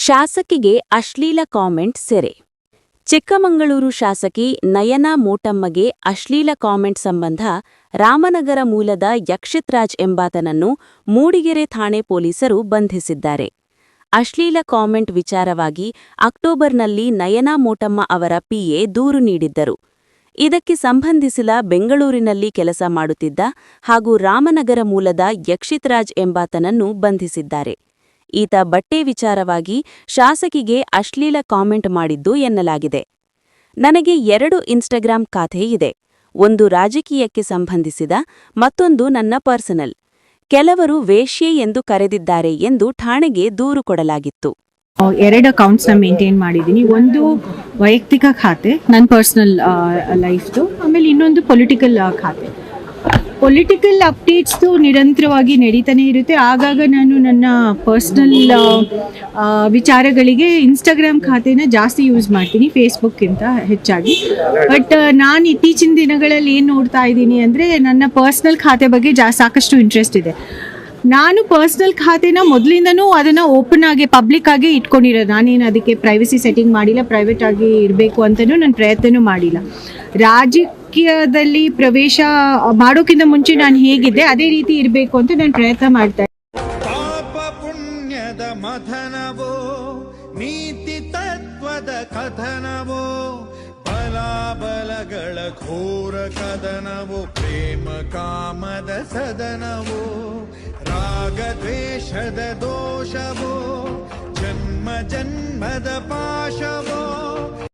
ಶಾಸಕಿಗೆ ಅಶ್ಲೀಲ ಕಾಮೆಂಟ್ ಸೆರೆ. ಚಿಕ್ಕಮಗಳೂರು ಶಾಸಕಿ ನಯನಾ ಮೋಟಮ್ಮಗೆ ಅಶ್ಲೀಲ ಕಾಮೆಂಟ್ ಸಂಬಂಧ ರಾಮನಗರ ಮೂಲದ ಯಕ್ಷಿತ್ ರಾಜ್ ಎಂಬಾತನನ್ನು ಮೂಡಿಗೆರೆ ಠಾಣೆ ಪೊಲೀಸರು ಬಂಧಿಸಿದ್ದಾರೆ. ಅಶ್ಲೀಲ ಕಾಮೆಂಟ್ ವಿಚಾರವಾಗಿ ಅಕ್ಟೋಬರ್ನಲ್ಲಿ ನಯನಾ ಮೋಟಮ್ಮ ಅವರ ಪಿಎ ದೂರು ನೀಡಿದ್ದರು. ಇದಕ್ಕೆ ಸಂಬಂಧಿಸಿದ ಬೆಂಗಳೂರಿನಲ್ಲಿ ಕೆಲಸ ಮಾಡುತ್ತಿದ್ದ ಹಾಗೂ ರಾಮನಗರ ಮೂಲದ ಯಕ್ಷಿತ್ ರಾಜ್ ಎಂಬಾತನನ್ನು ಬಂಧಿಸಿದ್ದಾರೆ. ಈತ ಬಟ್ಟೆ ವಿಚಾರವಾಗಿ ಶಾಸಕಿಗೆ ಅಶ್ಲೀಲ ಕಾಮೆಂಟ್ ಮಾಡಿದ್ದು ಎನ್ನಲಾಗಿದೆ. ನನಗೆ 2 ಇನ್ಸ್ಟಾಗ್ರಾಂ ಖಾತೆ ಇದೆ. ಒಂದು ರಾಜಕೀಯಕ್ಕೆ ಸಂಬಂಧಿಸಿದ, ಮತ್ತೊಂದು ನನ್ನ ಪರ್ಸನಲ್. ಕೆಲವರು ವೇಶ್ಯೆ ಎಂದು ಕರೆದಿದ್ದಾರೆ ಎಂದು ಠಾಣೆಗೆ ದೂರು ಕೊಡಲಾಗಿತ್ತು. 2 ಅಕೌಂಟ್ಸ್ನ ಮೇಂಟೈನ್ ಮಾಡಿದ್ದೀನಿ. ಒಂದು ವೈಯಕ್ತಿಕ ಖಾತೆ, ನನ್ನ ಪರ್ಸನಲ್ ಲೈಫ್ದು, ಆಮೇಲೆ ಇನ್ನೊಂದು ಪೊಲಿಟಿಕಲ್ ಖಾತೆ. ಪೊಲಿಟಿಕಲ್ ಅಪ್ಡೇಟ್ಸ್ದು ನಿರಂತರವಾಗಿ ನಡೀತಾನೆ ಇರುತ್ತೆ. ಆಗಾಗ ನಾನು ನನ್ನ ಪರ್ಸ್ನಲ್ ವಿಚಾರಗಳಿಗೆ ಇನ್ಸ್ಟಾಗ್ರಾಮ್ ಖಾತೆನ ಜಾಸ್ತಿ ಯೂಸ್ ಮಾಡ್ತೀನಿ, ಫೇಸ್ಬುಕ್ಕಿಂತ ಹೆಚ್ಚಾಗಿ. ಬಟ್ ನಾನು ಇತ್ತೀಚಿನ ದಿನಗಳಲ್ಲಿ ಏನು ನೋಡ್ತಾ ಇದ್ದೀನಿ ಅಂದರೆ, ನನ್ನ ಪರ್ಸ್ನಲ್ ಖಾತೆ ಬಗ್ಗೆ ಸಾಕಷ್ಟು ಇಂಟ್ರೆಸ್ಟ್ ಇದೆ. ನಾನು ಪರ್ಸ್ನಲ್ ಖಾತೆನ ಮೊದಲಿಂದನೂ ಅದನ್ನು ಓಪನ್ ಆಗಿ ಪಬ್ಲಿಕ್ ಆಗಿ ಇಟ್ಕೊಂಡಿರೋದು. ನಾನೇನು ಅದಕ್ಕೆ ಪ್ರೈವಸಿ ಸೆಟ್ಟಿಂಗ್ ಮಾಡಿಲ್ಲ, ಪ್ರೈವೇಟ್ ಆಗಿ ಇರಬೇಕು ಅಂತಲೂ ನಾನು ಪ್ರಯತ್ನನೂ ಮಾಡಿಲ್ಲ. ರಾಜಕೀಯದಲ್ಲಿ ಪ್ರವೇಶ ಮಾಡೋಕ್ಕಿಂತ ಮುಂಚೆ ನಾನು ಹೇಗಿದ್ದೆ ಅದೇ ರೀತಿ ಇರಬೇಕು ಅಂತ ನಾನು ಪ್ರಯತ್ನ ಮಾಡ್ತಾ ಇದ್ದೆ. ಪಾಪ ಪುಣ್ಯದ ಮಥನವೋ, ನೀತಿ ತತ್ವದ ಕಥನವೋ, ಬಲಾಬಲಗಳ ಘೋರ ಕದನವೋ, ಪ್ರೇಮ ಕಾಮದ ಸದನವೋ, ರಾಗದ್ವೇಷದ ದೋಷವೋ, ಜನ್ಮ ಜನ್ಮದ ಪಾಶವೋ.